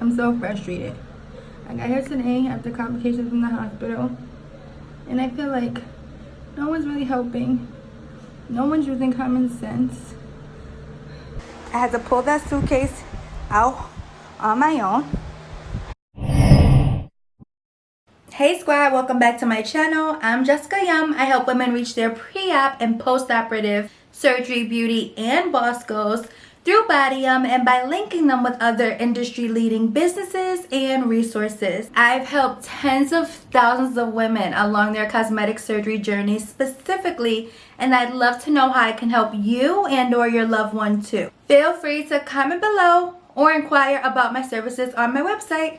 I'm so frustrated. I got here today after complications in the hospital, and I feel like no one's really helping. No one's using common sense. I had to pull that suitcase out on my own. Hey squad, welcome back to my channel. I'm Jessica Yum. I help women reach their pre-op and post-operative surgery, beauty, and boss goals through Bodyum and by linking them with other industry-leading businesses and resources. I've helped tens of thousands of women along their cosmetic surgery journey specifically, and I'd love to know how I can help you and or your loved one too. Feel free to comment below or inquire about my services on my website.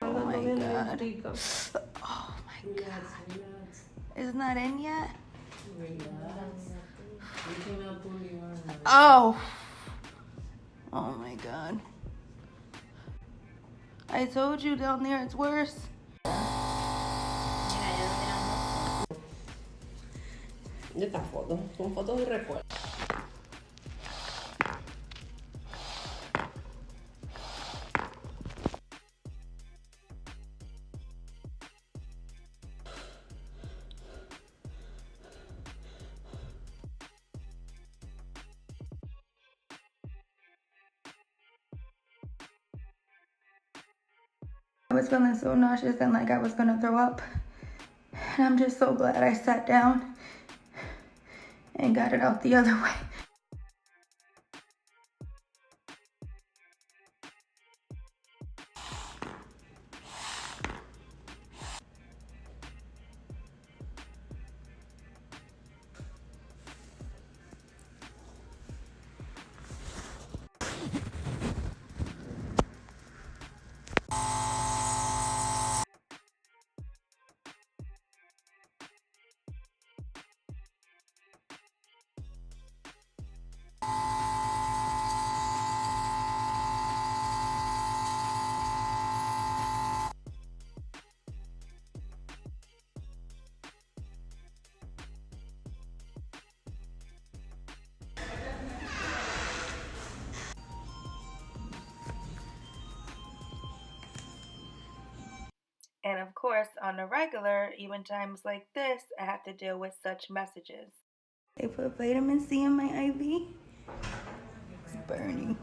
Oh my god. Oh my god. It's not in yet? Oh. Oh my god. I told you down there it's worse. Esta foto, son fotos de recuerdo. I was feeling so nauseous and like I was gonna throw up. And I'm just so glad I sat down and got it out the other way. And of course, on the regular, even times like this, I have to deal with such messages. They put vitamin C in my IV. It's burning.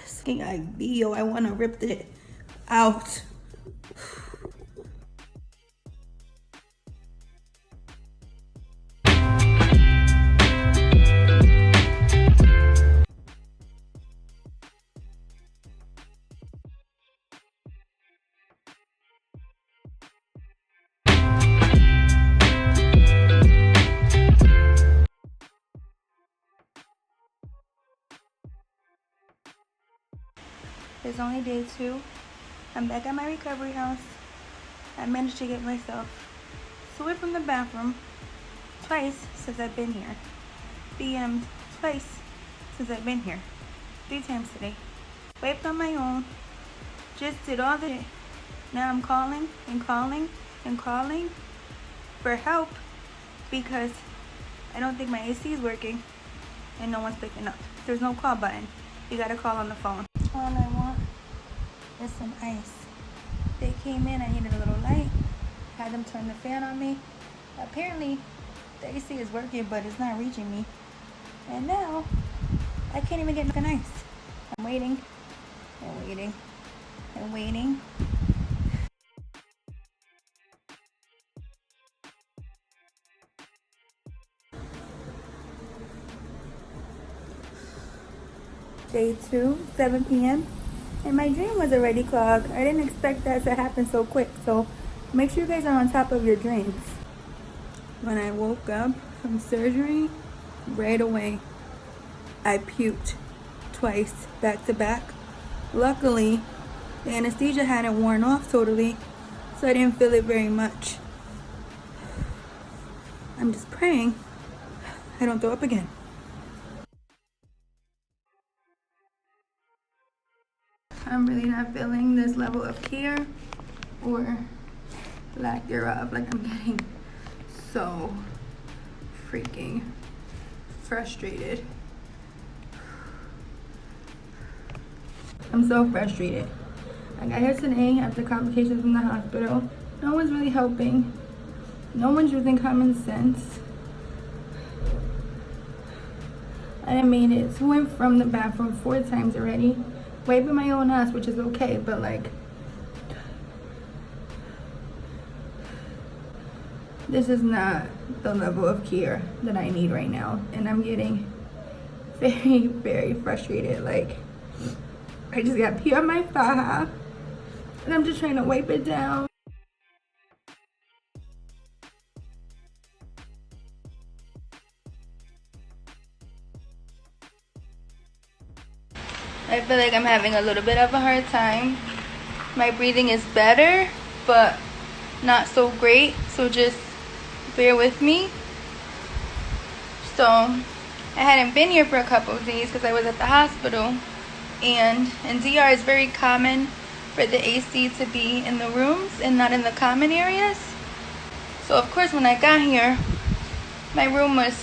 Skin IV, yo, I want to rip it out. It's only day 2. I'm back at my recovery house. I managed to get myself away from the bathroom twice since I've been here. BM'd twice since I've been here. 3 times today. Wiped on my own. Just did all the shit. Now I'm calling and calling and calling for help because I don't think my AC is working and no one's picking up. There's no call button. You gotta call on the phone. All I want is some ice. They came in, I needed a little light. Had them turn the fan on me. Apparently, the AC is working, but it's not reaching me. And now, I can't even get nothing ice. I'm waiting, and waiting, and waiting. Day 2, 7 p.m. And my dream was already clogged. I didn't expect that to happen so quick. So make sure you guys are on top of your dreams. When I woke up from surgery, right away, I puked twice back to back. Luckily, the anesthesia hadn't worn off totally, so I didn't feel it very much. I'm just praying I don't throw up again. I'm really not feeling this level of care or lack thereof. Like, I'm getting so freaking frustrated. I'm so frustrated. I got here today after complications in the hospital. No one's really helping. No one's using common sense. I made it to and from the bathroom 4 times already. Wiping my own ass, which is okay, but like, this is not the level of care that I need right now. And I'm getting very, very frustrated. Like, I just got pee on my faja, and I'm just trying to wipe it down. I feel like I'm having a little bit of a hard time. My breathing is better, but not so great, so just bear with me. So I hadn't been here for a couple of days because I was at the hospital, and in DR it's very common for the AC to be in the rooms and not in the common areas. So of course when I got here, my room was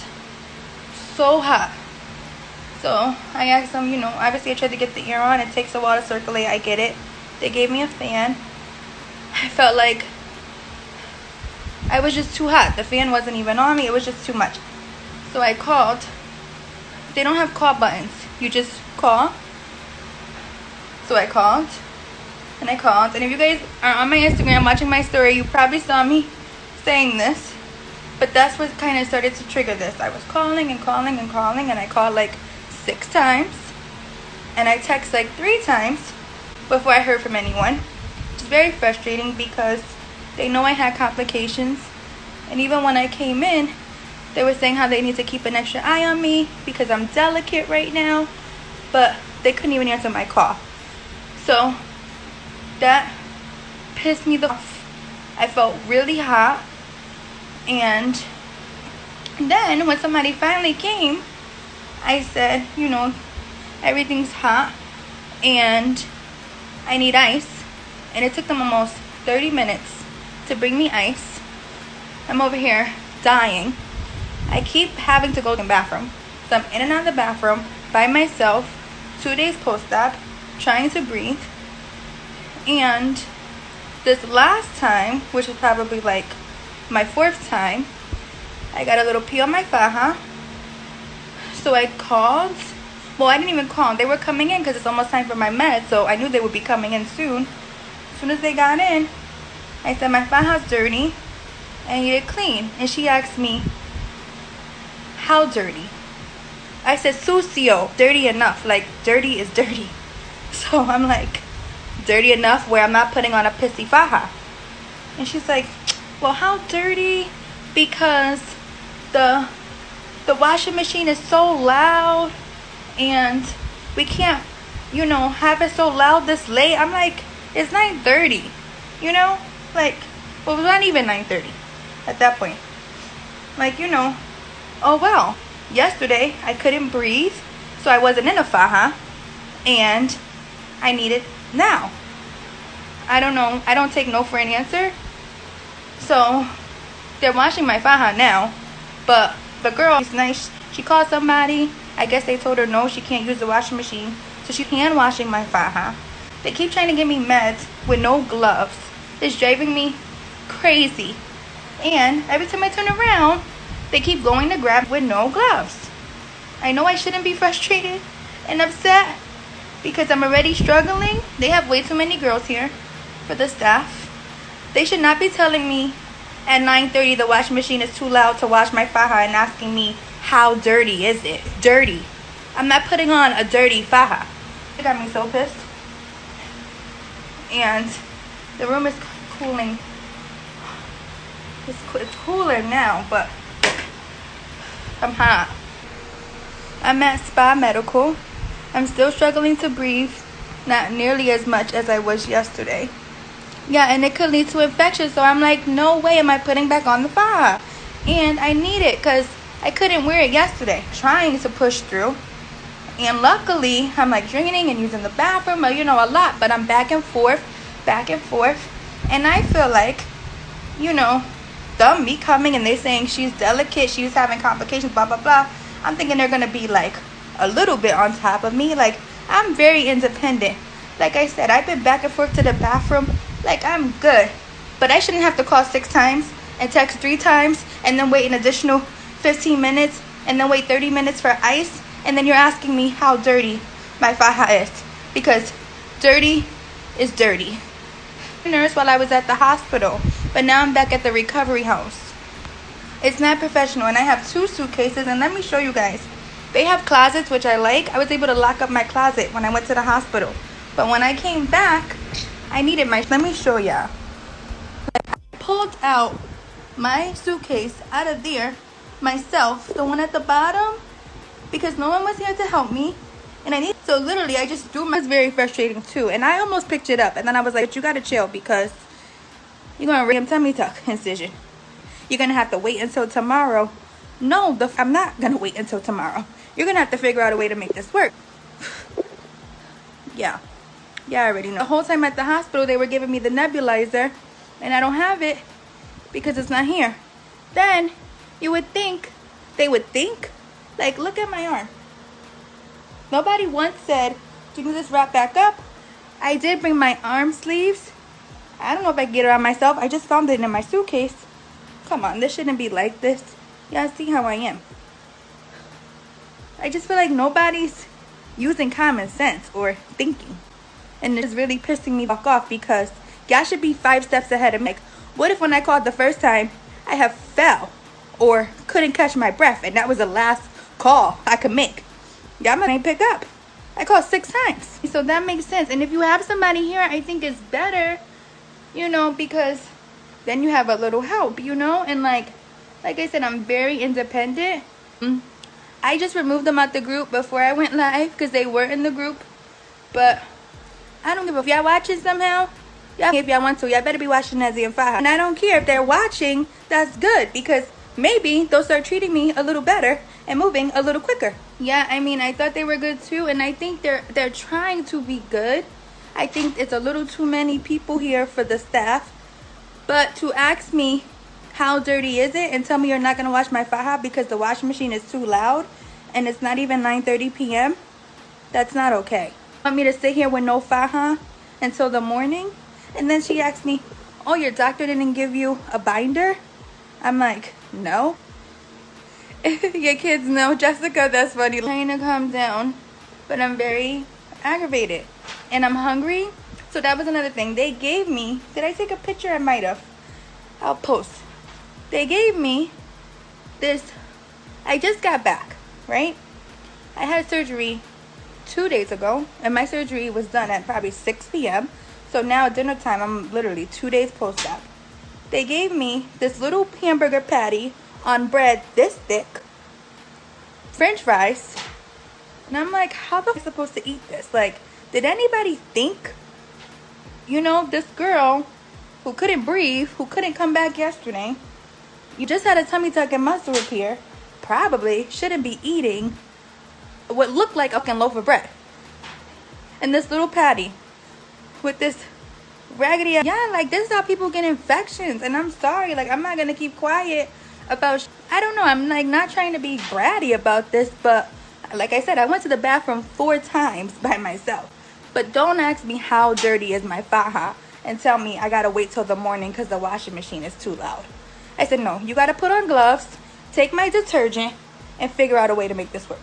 so hot. So I asked them, you know, obviously I tried to get the air on. It takes a while to circulate. I get it. They gave me a fan. I felt like I was just too hot. The fan wasn't even on me. It was just too much. So I called. They don't have call buttons. You just call. So I called. And I called. And if you guys are on my Instagram watching my story, you probably saw me saying this. But that's what kind of started to trigger this. I was calling and calling and calling. And I called like 6 times, and I text like 3 times before I heard from anyone. It's very frustrating because they know I had complications, and even when I came in, they were saying how they need to keep an extra eye on me because I'm delicate right now, but they couldn't even answer my call. So that pissed me off. I felt really hot, and then when somebody finally came, I said, you know, everything's hot and I need ice. And it took them almost 30 minutes to bring me ice. I'm over here dying. I keep having to go to the bathroom. So I'm in and out of the bathroom by myself, 2 days post-op, trying to breathe. And this last time, which was probably like my 4th time, I got a little pee on my faja. So I called. Well, I didn't even call. They were coming in because it's almost time for my meds, so I knew they would be coming in soon. As soon as they got in, I said, my faja's dirty. I need it clean. And she asked me, how dirty? I said, sucio, dirty enough. Like, dirty is dirty. So I'm like, dirty enough where I'm not putting on a pissy faja. And she's like, well, how dirty? Because the washing machine is so loud and we can't, you know, have it so loud this late. I'm like, it's 9:30, you know? Like, well, it was not even 9:30 at that point. Like, you know, oh well, yesterday I couldn't breathe, so I wasn't in a faja, and I need it now. I don't know. I don't take no for an answer. So they're washing my faja now, but the girl is nice. She called somebody. I guess they told her no, she can't use the washing machine, so she's hand washing my faja. They keep trying to give me meds with no gloves. It's driving me crazy. And every time I turn around, they keep going to grab with no gloves. I know I shouldn't be frustrated and upset because I'm already struggling. They have way too many girls here for the staff. They should not be telling me at 9:30 the washing machine is too loud to wash my faja and asking me how dirty is it. Dirty. I'm not putting on a dirty faja. It got me so pissed. And the room is cooling. It's cooler now, but I'm hot. I'm at Spa Medical. I'm still struggling to breathe, not nearly as much as I was yesterday. Yeah, and it could lead to infection, so I'm like, no way am I putting back on the faja. And I need it because I couldn't wear it yesterday. Trying to push through. And luckily, I'm like drinking and using the bathroom, a lot, but I'm back and forth. And I feel like, me coming and they saying she's delicate, she's having complications, blah, blah, blah. I'm thinking they're going to be like a little bit on top of me. Like, I'm very independent. Like I said, I've been back and forth to the bathroom. Like, I'm good. But I shouldn't have to call 6 times and text 3 times and then wait an additional 15 minutes and then wait 30 minutes for ice. And then you're asking me how dirty my faja is. Because dirty is dirty. Nurse while I was at the hospital. But now I'm back at the recovery house. It's not professional. And I have 2 suitcases. And let me show you guys. They have closets, which I like. I was able to lock up my closet when I went to the hospital. But when I came back, I needed my... Let me show y'all. I pulled out my suitcase out of there myself. The one at the bottom. Because no one was here to help me. And I need... So literally, I just threw my... It's very frustrating too. And I almost picked it up. And then I was like, you gotta chill because you're gonna ring tummy tuck incision. You're gonna have to wait until tomorrow. No, I'm not gonna wait until tomorrow. You're gonna have to figure out a way to make this work. Yeah, I already know. The whole time at the hospital, they were giving me the nebulizer, and I don't have it because it's not here. Then you would think, like, look at my arm. Nobody once said, do you need this wrap back up? I did bring my arm sleeves. I don't know if I can get it on myself. I just found it in my suitcase. Come on, this shouldn't be like this. Y'all see how I am. I just feel like nobody's using common sense or thinking. And it's really pissing me off because y'all should be 5 steps ahead of me. Like, what if when I called the first time, I have fell or couldn't catch my breath and that was the last call I could make? Y'all might pick up. I called 6 times. So that makes sense. And if you have somebody here, I think it's better, because then you have a little help, And like I said, I'm very independent. I just removed them out the group before I went live because they were in the group. But I don't give a... If y'all watching somehow, if y'all want to, y'all better be watching Nezzy and Faja. And I don't care if they're watching. That's good because maybe they'll start treating me a little better and moving a little quicker. Yeah, I mean, I thought they were good too. And I think they're trying to be good. I think it's a little too many people here for the staff. But to ask me how dirty is it and tell me you're not going to wash my faja because the washing machine is too loud and it's not even 9:30 p.m. That's not okay. Want me to sit here with no faja until the morning? And then she asked me, oh, your doctor didn't give you a binder? I'm like, no. Your kids know. Jessica, that's funny. I'm trying to calm down, but I'm very aggravated and I'm hungry. So that was another thing. They gave me, did I take a picture? I might have. I'll post. They gave me this. I just got back, right? I had surgery 2 days ago, and my surgery was done at probably 6 p.m. So now at dinner time, I'm literally 2 days post-op. They gave me this little hamburger patty on bread this thick, French fries, and I'm like, how am I supposed to eat this? Like, did anybody think, this girl who couldn't breathe, who couldn't come back yesterday, you just had a tummy tuck and muscle repair, probably shouldn't be eating what looked like a fucking loaf of bread. And this little patty with this raggedy... Yeah, like, this is how people get infections. And I'm sorry, like, I'm not going to keep quiet about... I don't know, I'm, like, not trying to be bratty about this, but like I said, I went to the bathroom 4 times by myself. But don't ask me how dirty is my faja and tell me I got to wait till the morning because the washing machine is too loud. I said, no, you got to put on gloves, take my detergent, and figure out a way to make this work.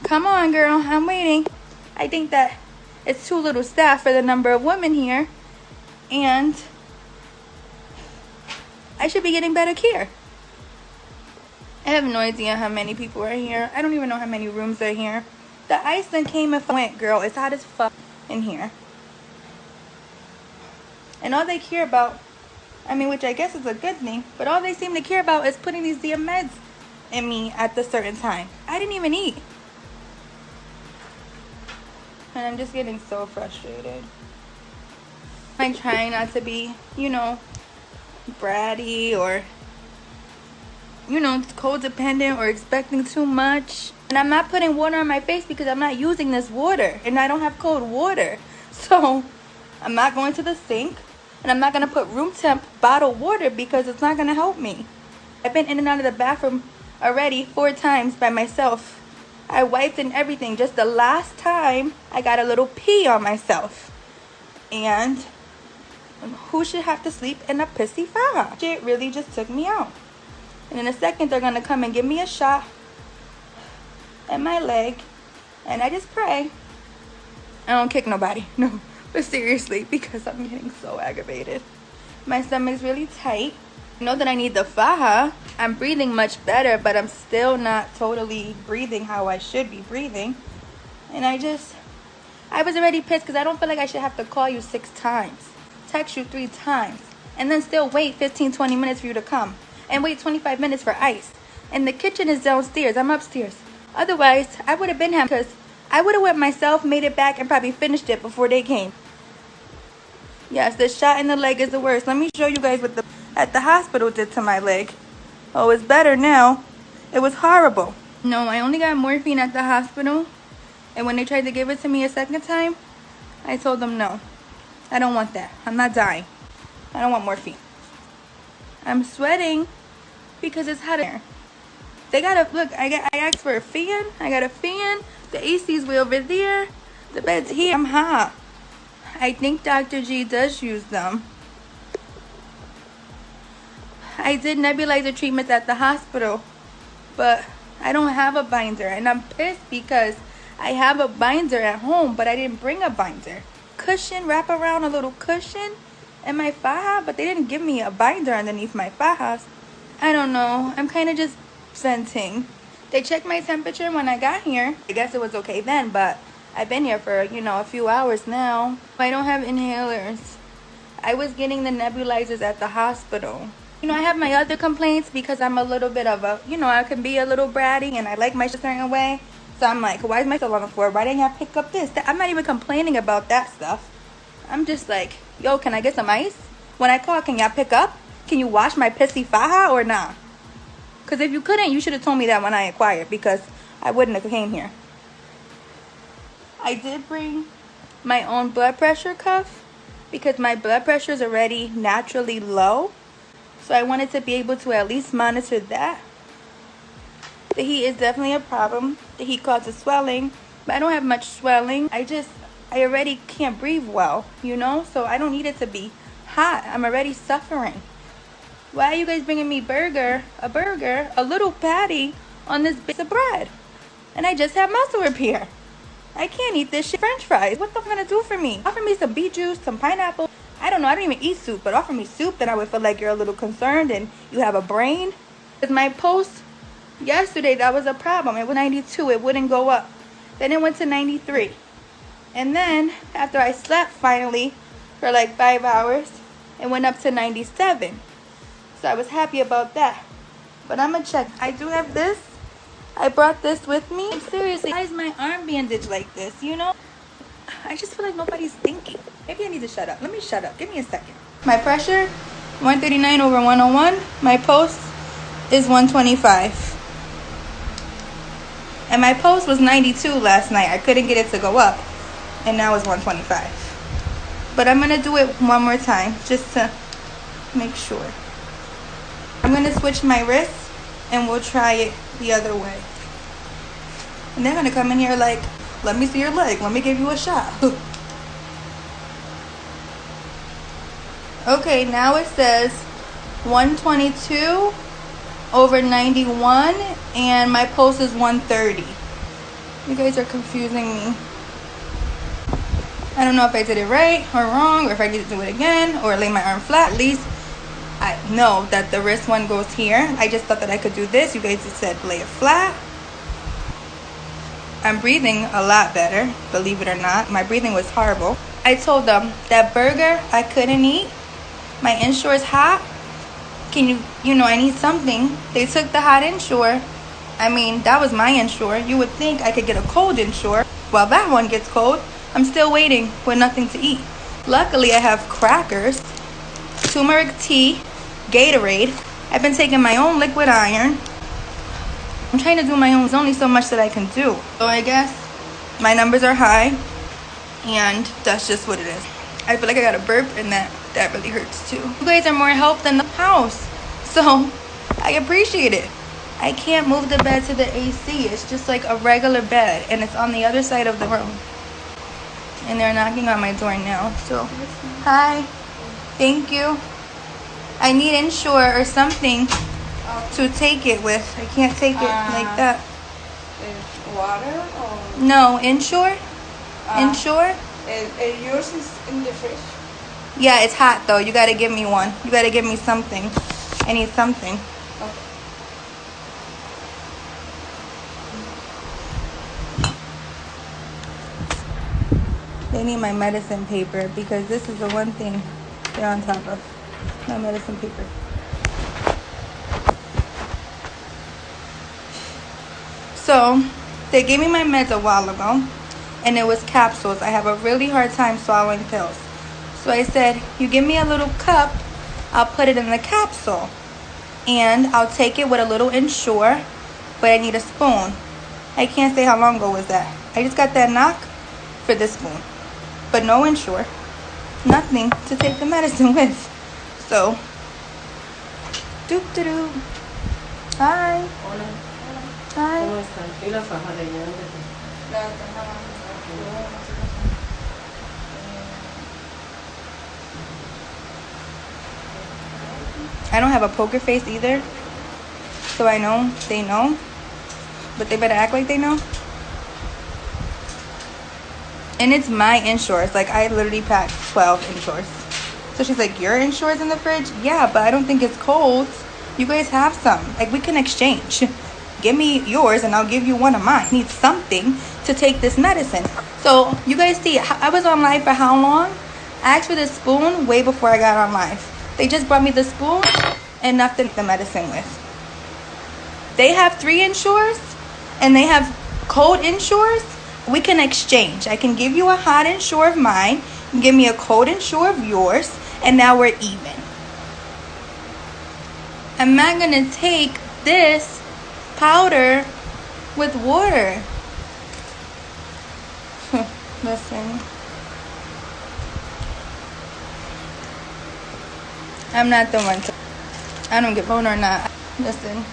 Come on, girl, I'm waiting. I think that it's too little staff for the number of women here, and I should be getting better care. I have no idea how many people are here. I don't even know how many rooms are here. The ice then came and went, girl. It's hot as fuck in here. And all they care about, I mean, which I guess is a good thing, but all they seem to care about is putting these damn meds in me at the certain time. I didn't even eat. And I'm just getting so frustrated. I'm trying not to be, you know, bratty or, you know, codependent or expecting too much. And I'm not putting water on my face because I'm not using this water. And I don't have cold water. So I'm not going to the sink. And I'm not going to put room temp bottled water because it's not going to help me. I've been in and out of the bathroom already 4 times by myself. I wiped and everything. Just the last time I got a little pee on myself. And who should have to sleep in a pissy faja? Shit really just took me out. And in a second they're going to come and give me a shot at my leg. And I just pray I don't kick nobody. No. But seriously, because I'm getting so aggravated. My stomach's really tight. I know that I need the faja. I'm breathing much better, but I'm still not totally breathing how I should be breathing. And I was already pissed because I don't feel like I should have to call you 6 times, text you 3 times, and then still wait 15-20 minutes for you to come, and wait 25 minutes for ice. And the kitchen is downstairs. I'm upstairs. Otherwise, I would have been here because I would have went myself, made it back, and probably finished it before they came. Yes, the shot in the leg is the worst. Let me show you guys what the at the hospital did to my leg. Oh, it's better now. It was horrible. No, I only got morphine at the hospital. And when they tried to give it to me a second time, I told them no. I don't want that. I'm not dying. I don't want morphine. I'm sweating because it's hot in there. They gotta, look, I asked for a fan. I got a fan. The AC's way over there. The bed's here. I'm hot. I think Dr. G does use them. I did nebulizer treatments at the hospital, but I don't have a binder, and I'm pissed because I have a binder at home, but I didn't bring a binder. Cushion, wrap around a little cushion in my faja, but they didn't give me a binder underneath my fajas. I don't know. I'm kind of just venting. They checked my temperature when I got here. I guess it was okay then, but I've been here for, you know, a few hours now. I don't have inhalers. I was getting the nebulizers at the hospital. You know, I have my other complaints because I'm a little bit of a, you know, I can be a little bratty and I like my shit a certain way. So I'm like, why is my stuff on the floor? Why didn't I pick up this? I'm not even complaining about that stuff. I'm just like, yo, can I get some ice? When I call, can y'all pick up? Can you wash my pissy faja or not? Because if you couldn't, you should have told me that when I acquired, because I wouldn't have came here. I did bring my own blood pressure cuff because my blood pressure is already naturally low. So I wanted to be able to at least monitor that. The heat is definitely a problem. The heat causes swelling, but I don't have much swelling. I already can't breathe well, you know? So I don't need it to be hot. I'm already suffering. Why are you guys bringing me a little patty on this piece of bread? And I just have muscle repair. I can't eat this shit. French fries. What the fuck gonna do for me? Offer me some beet juice, some pineapple. I don't know. I don't even eat soup, but offer me soup, then I would feel like you're a little concerned and you have a brain. Because my post yesterday, that was a problem. It was 92. It wouldn't go up. Then it went to 93. And then after I slept finally for like 5 hours, it went up to 97. So I was happy about that. But I'm gonna check. I do have this. I brought this with me. Seriously, why is my arm bandaged like this, you know? I just feel like nobody's thinking. Maybe I need to shut up. Let me shut up. Give me a second. My pressure, 139 over 101. My pulse is 125. And my pulse was 92 last night. I couldn't get it to go up. And now it's 125. But I'm going to do it one more time just to make sure. I'm going to switch my wrist and we'll try it the other way. And they're going to come in here like, let me see your leg. Let me give you a shot. Okay, now it says 122 over 91 and my pulse is 130. You guys are confusing me. I don't know if I did it right or wrong, or if I need to do it again or lay my arm flat. At least I know that the wrist one goes here. I just thought that I could do this. You guys just said lay it flat. I'm breathing a lot better, believe it or not. My breathing was horrible. I told them that burger I couldn't eat. My Ensure's hot. Can you, I need something. They took the hot Ensure. I mean, that was my Ensure. You would think I could get a cold Ensure. Well, that one gets cold. I'm still waiting with nothing to eat. Luckily, I have crackers, turmeric tea, Gatorade. I've been taking my own liquid iron. I'm trying to do my own. There's only so much that I can do. So I guess my numbers are high, and that's just what it is. I feel like I got a burp, and that really hurts too. You guys are more help than the house, so I appreciate it. I can't move the bed to the AC. It's just like a regular bed, and it's on the other side of the room. And they're knocking on my door now. So, hi, thank you. I need Ensure or something to take it with. I can't take it like that. Water or? No, Ensure. Ensure. Yours is in the fridge. Yeah, it's hot though. You gotta give me one. You gotta give me something. I need something. Okay. They need my medicine paper because this is the one thing they're on top of. My medicine paper. So, they gave me my meds a while ago, and it was capsules. I have a really hard time swallowing pills. So I said, you give me a little cup, I'll put it in the capsule, and I'll take it with a little Ensure, but I need a spoon. I can't say how long ago was that. I just got that knock for this spoon, but no Ensure, nothing to take the medicine with. So, doop-de-doo. Hi. Hola. Hi. ¿Cómo están? ¿Y la faja de ella? I don't have a poker face either, so I know they know, but they better act like they know. And it's my Ensures. Like, I literally packed 12 Ensures. So she's like, your Ensures in the fridge? Yeah, but I don't think it's cold. You guys have some. Like, we can exchange. Give me yours and I'll give you one of mine. I need something to take this medicine. So you guys see, I was on live for how long? I asked for the spoon way before I got on live. They just brought me the spoon and nothing to the medicine with. They have 3 Ensures and they have cold Ensures. We can exchange. I can give you a hot Ensure of mine. You can give me a cold Ensure of yours. And now we're even. I'm not going to take this powder with water. Listen. I'm not the one to... I don't give phone or not. Listen.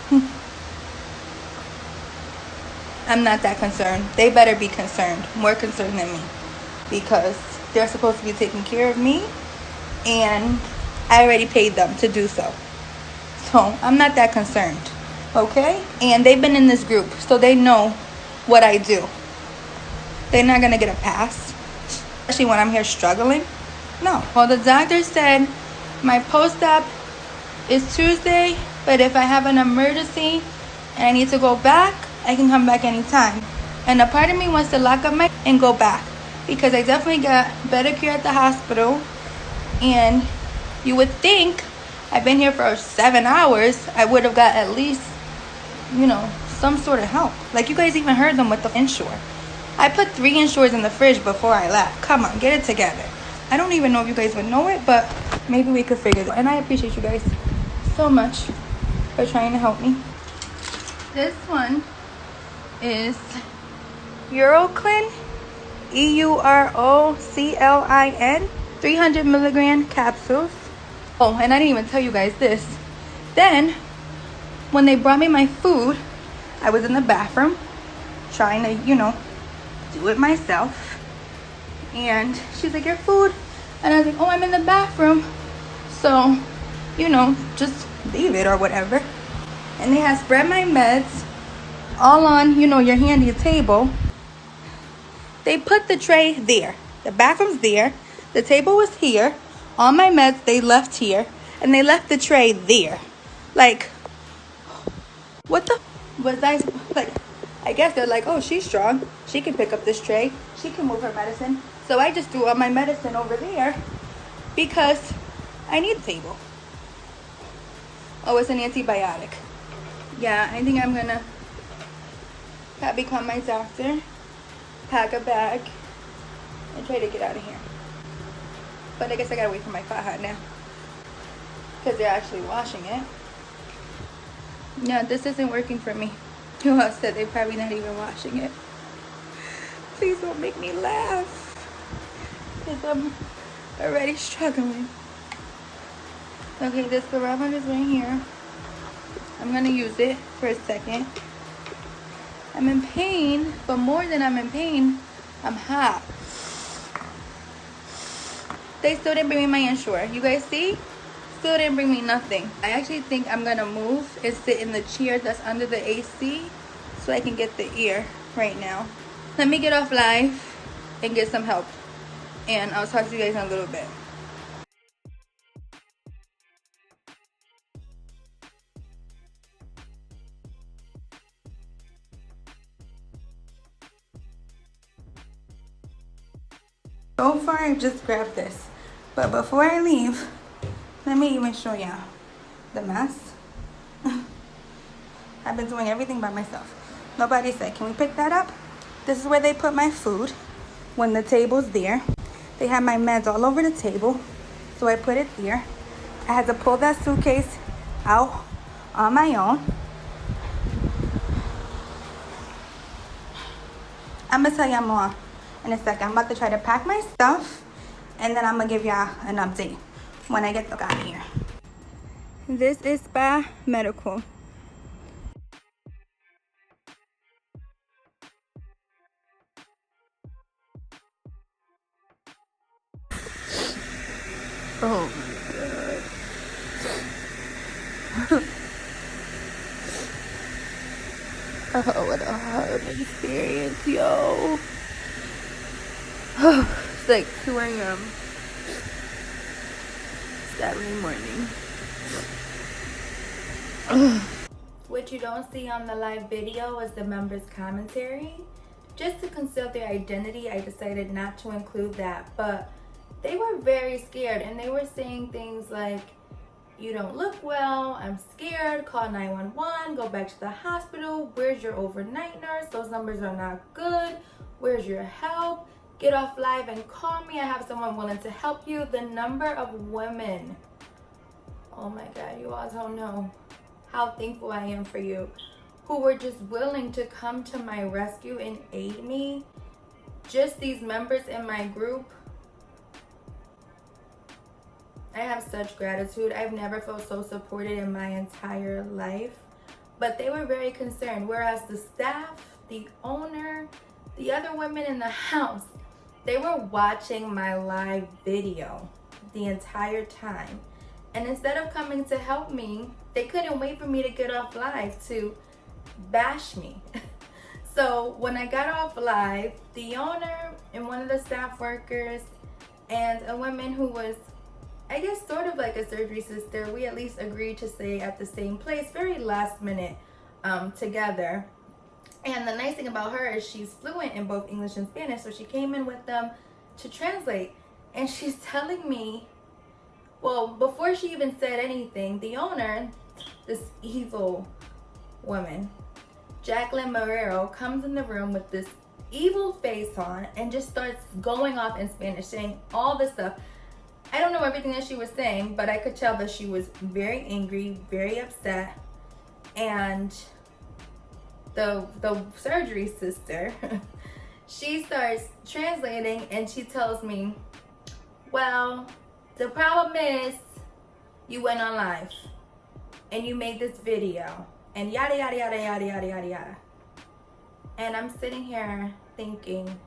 I'm not that concerned. They better be concerned. More concerned than me. Because they're supposed to be taking care of me. And I already paid them to do so. So I'm not that concerned. Okay? And they've been in this group. So they know what I do. They're not going to get a pass. Especially when I'm here struggling. No. Well, the doctor said my post-op is Tuesday. But if I have an emergency and I need to go back, I can come back anytime. And a part of me wants to lock up my and go back. Because I definitely got better care at the hospital. And you would think I've been here for 7 hours. I would have got at least, some sort of help. Like you guys even heard them with the Ensure. I put 3 Ensures in the fridge before I left. Come on, get it together. I don't even know if you guys would know it, but maybe we could figure it out. And I appreciate you guys so much for trying to help me. This one is Euroclin, EUROCLIN, 300 milligram capsules. Oh, and I didn't even tell you guys this. Then, when they brought me my food, I was in the bathroom trying to, do it myself. And she's like, your food. And I was like, oh, I'm in the bathroom. So, just leave it or whatever. And they had spread my meds all on, your handy table. They put the tray there. The bathroom's there. The table was here. All my meds, they left here. And they left the tray there. Like, what the... Was I... Like, I guess they're like, oh, she's strong. She can pick up this tray. She can move her medicine. So I just threw all my medicine over there because I need a table. Oh, it's an antibiotic. Yeah, I think I'm gonna probably call my doctor, pack a bag, and try to get out of here. But I guess I gotta wait for my faja now because they're actually washing it. Yeah, this isn't working for me. Who else said they're probably not even washing it? Please don't make me laugh because I'm already struggling. Okay, this barometer is right here. I'm gonna use it for a second. I'm in pain, but more than I'm in pain, I'm hot. They still didn't bring me my insurance. You guys see? Still didn't bring me nothing. I actually think I'm gonna move and sit in the chair that's under the AC so I can get the ear right now. Let me get off live and get some help. And I'll talk to you guys in a little bit. So far, I just grabbed this. But before I leave, let me even show y'all the mess. I've been doing everything by myself. Nobody said, can we pick that up? This is where they put my food when the table's there. They have my meds all over the table, so I put it there. I had to pull that suitcase out on my own. I'm gonna tell y'all more in a second. I'm about to try to pack my stuff, and then I'm gonna give y'all an update when I get out of here. This is Spa Medical. Oh my god. Oh, what a hard experience, yo. It's like 2 a.m. Saturday morning. What you don't see on the live video is the members' commentary. Just to conceal their identity, I decided not to include that, but they were very scared and they were saying things like, you don't look well, I'm scared, call 911, go back to the hospital, where's your overnight nurse, those numbers are not good, where's your help, get off live and call me, I have someone willing to help you. The number of women, oh my god, you all don't know how thankful I am for you, who were just willing to come to my rescue and aid me. Just these members in my group, I have such gratitude. I've never felt so supported in my entire life. But they were very concerned, whereas the staff, the owner, the other women in the house, they were watching my live video the entire time. And instead of coming to help me, they couldn't wait for me to get off live to bash me. So when I got off live, the owner and one of the staff workers and a woman who was, I guess, sort of like a surgery sister, we at least agreed to stay at the same place, very last minute together. And the nice thing about her is she's fluent in both English and Spanish, so she came in with them to translate. And she's telling me, well, before she even said anything, the owner, this evil woman, Jacqueline Marrero, comes in the room with this evil face on and just starts going off in Spanish, saying all this stuff. I don't know everything that she was saying, but I could tell that she was very angry, very upset. And the surgery sister, she starts translating and she tells me, well, the problem is you went on live and you made this video and yada yada yada yada yada yada yada. And I'm sitting here thinking,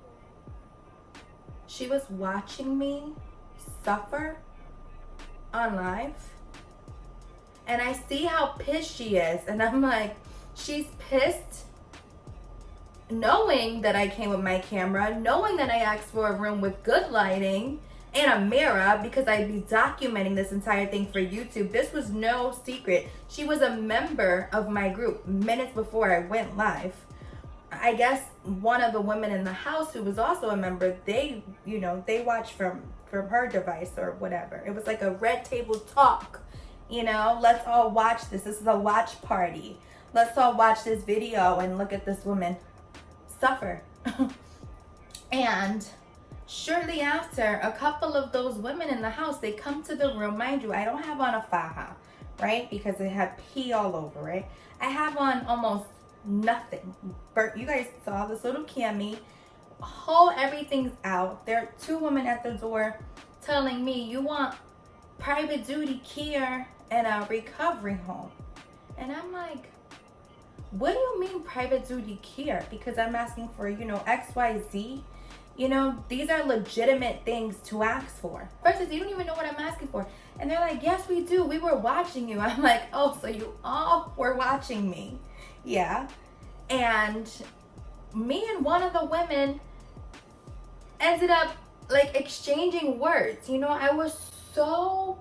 she was watching me suffer on live, and I see how pissed she is, and I'm like, she's pissed knowing that I came with my camera, knowing that I asked for a room with good lighting and a mirror because I'd be documenting this entire thing for YouTube. This was no secret. She was a member of my group minutes before I went live. I guess one of the women in the house who was also a member, they, you know, they watched from her device or whatever. It was like a red table talk, you know, let's all watch this. This is a watch party. Let's all watch this video and look at this woman suffer. And shortly after, a couple of those women in the house, they come to the room. Mind you, I don't have on a faja, right? Because it had pee all over, right? I have on almost nothing. You guys saw this little cami. Whole everything's out. There are two women at the door telling me, you want private duty care and a recovery home. And I'm like, what do you mean private duty care? Because I'm asking for, you know, XYZ. You know, these are legitimate things to ask for. Versus, you don't even know what I'm asking for. And they're like, yes, we do. We were watching you. I'm like, oh, so you all were watching me. Yeah. And me and one of the women ended up like exchanging words. You know, I was so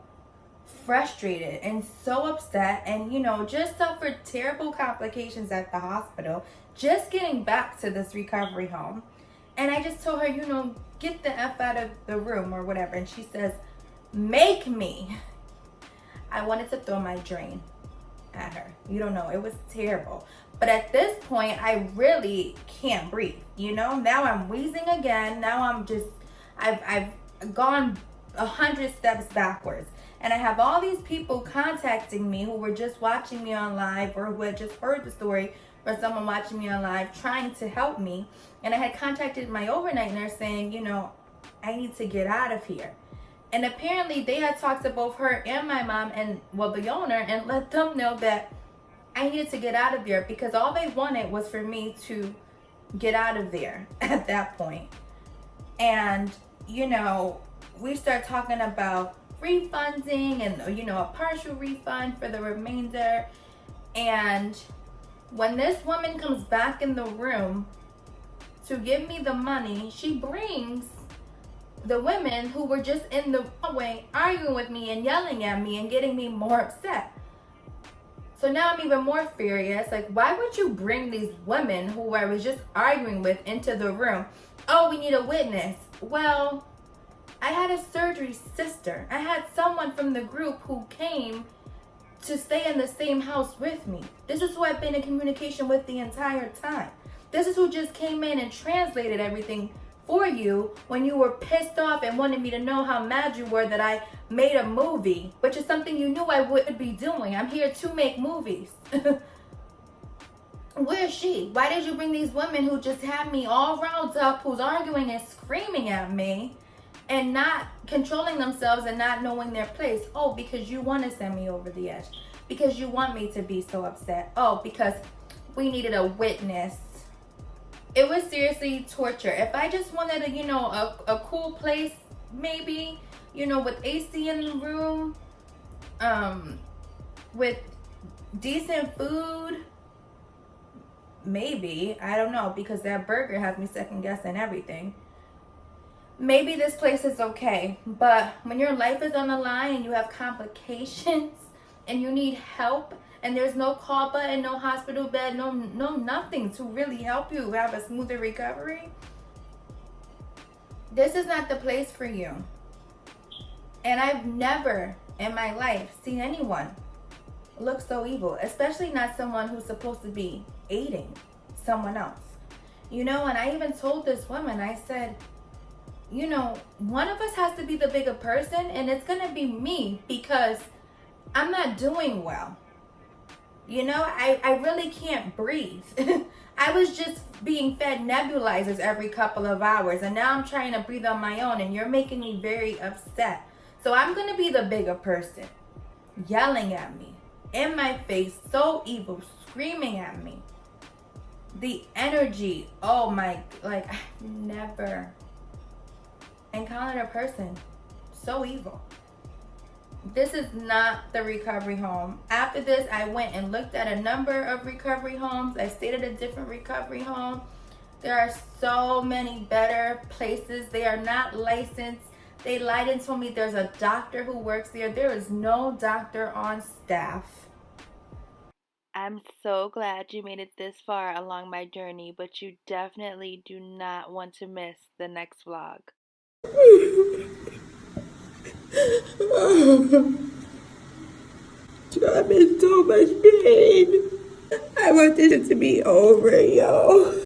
frustrated and so upset, and you know, just suffered terrible complications at the hospital just getting back to this recovery home. And I just told her, you know, get the F out of the room or whatever. And she says, make me. I wanted to throw my drain at her. You don't know, it was terrible. But at this point, I really can't breathe. You know, now I'm wheezing again. Now I'm just, I've gone 100 steps backwards. And I have all these people contacting me who were just watching me on live, or who had just heard the story from someone watching me on live trying to help me. And I had contacted my overnight nurse saying, you know, I need to get out of here. And apparently they had talked to both her and my mom and, well, the owner, and let them know that I needed to get out of there, because all they wanted was for me to get out of there at that point. And, you know, we start talking about refunding and, you know, a partial refund for the remainder. And when this woman comes back in the room to give me the money, she brings the women who were just in the hallway arguing with me and yelling at me and getting me more upset. So now I'm even more furious. Like, why would you bring these women who I was just arguing with into the room? Oh, we need a witness. Well, I had a surgery sister. I had someone from the group who came to stay in the same house with me. This is who I've been in communication with the entire time. This is who just came in and translated everything for you when you were pissed off and wanted me to know how mad you were that I made a movie, which is something you knew I would be doing. I'm here to make movies. Where is she? Why did you bring these women who just had me all riled up, who's arguing and screaming at me and not controlling themselves and not knowing their place? Oh, because you want to send me over the edge. Because you want me to be so upset. Oh, because we needed a witness. It was seriously torture. If I just wanted a, you know, a cool place, maybe, you know, with AC in the room, with decent food, maybe, I don't know, because that burger has me second guessing everything. Maybe this place is okay, but when your life is on the line and you have complications and you need help, and there's no call button, no hospital bed, no nothing to really help you have a smoother recovery, this is not the place for you. And I've never in my life seen anyone look so evil, especially not someone who's supposed to be aiding someone else. You know, and I even told this woman, I said, you know, one of us has to be the bigger person, and it's gonna be me, because I'm not doing well. You know, I really can't breathe. I was just being fed nebulizers every couple of hours, and now I'm trying to breathe on my own, and you're making me very upset. So I'm going to be the bigger person, yelling at me, in my face, so evil, screaming at me. The energy, oh my, like, I've never encountered a person so evil. This is not the recovery home. After this, I went and looked at a number of recovery homes. I stayed at a different recovery home. There are so many better places. They are not licensed. They lied and told me there's a doctor who works there. There is no doctor on staff. I'm so glad you made it this far along my journey, but you definitely do not want to miss the next vlog. I'm in so much pain. I want this to be over, yo.